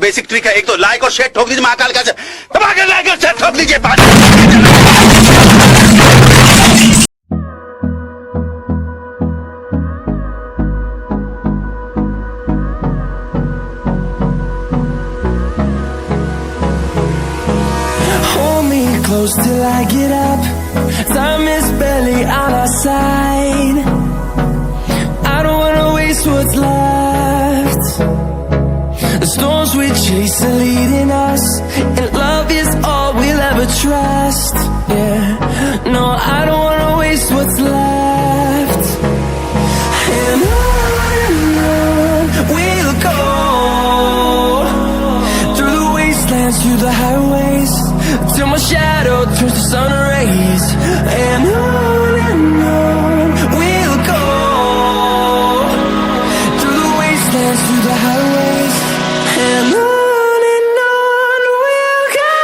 Basic trick है, एक तो लाइक और शेयर ठोक दीजिए महाकाल का दबा के लाइक और शेयर ठोक दीजिए। Close till I get up. Time is barely on our side. I don't wanna waste what's left. The storms we chase are leading us, and love is all we'll ever trust. Yeah, no, I don't wanna waste what's left. And on we'll go, through the wastelands, through the highways, till my shadow turns to sun rays. And on we'll go, through the wastelands, through the highways. And on we'll go.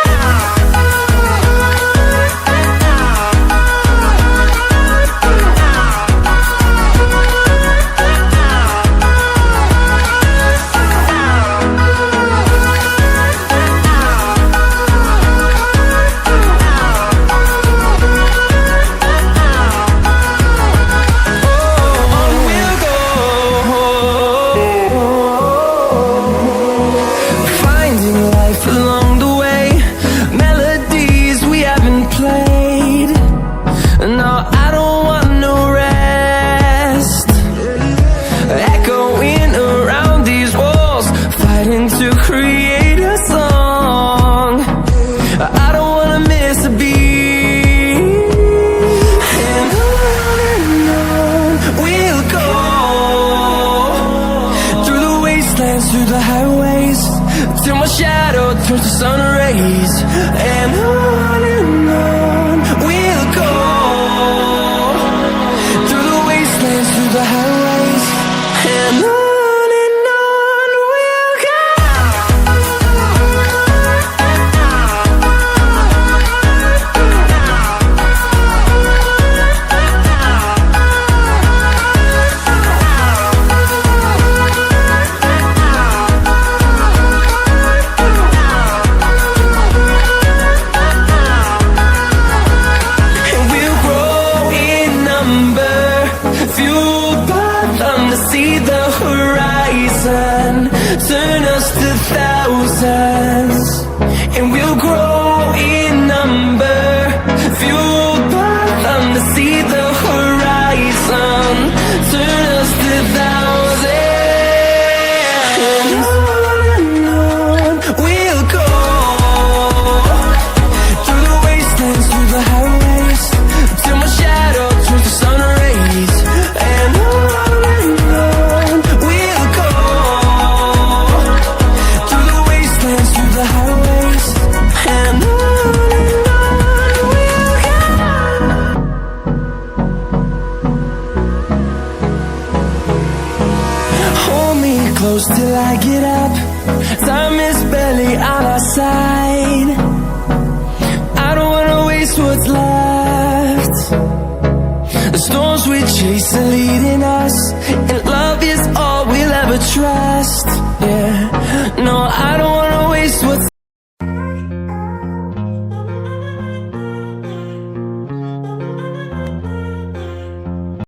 Through the highways, till my shadow turns to sun rays. And on we'll go, through the wastelands, through the highways. And on we'll go. See the horizon, turn us to thousands, and we'll grow in number, fueled by them to see the horizon, turn us to thousands. And on we'll go, through the wastelands, through the highways, till my shadow turns to sun rays. And close till I get up. Time is barely on our side. I don't wanna waste what's left. The storms we chase are leading us, and love is all we'll ever trust.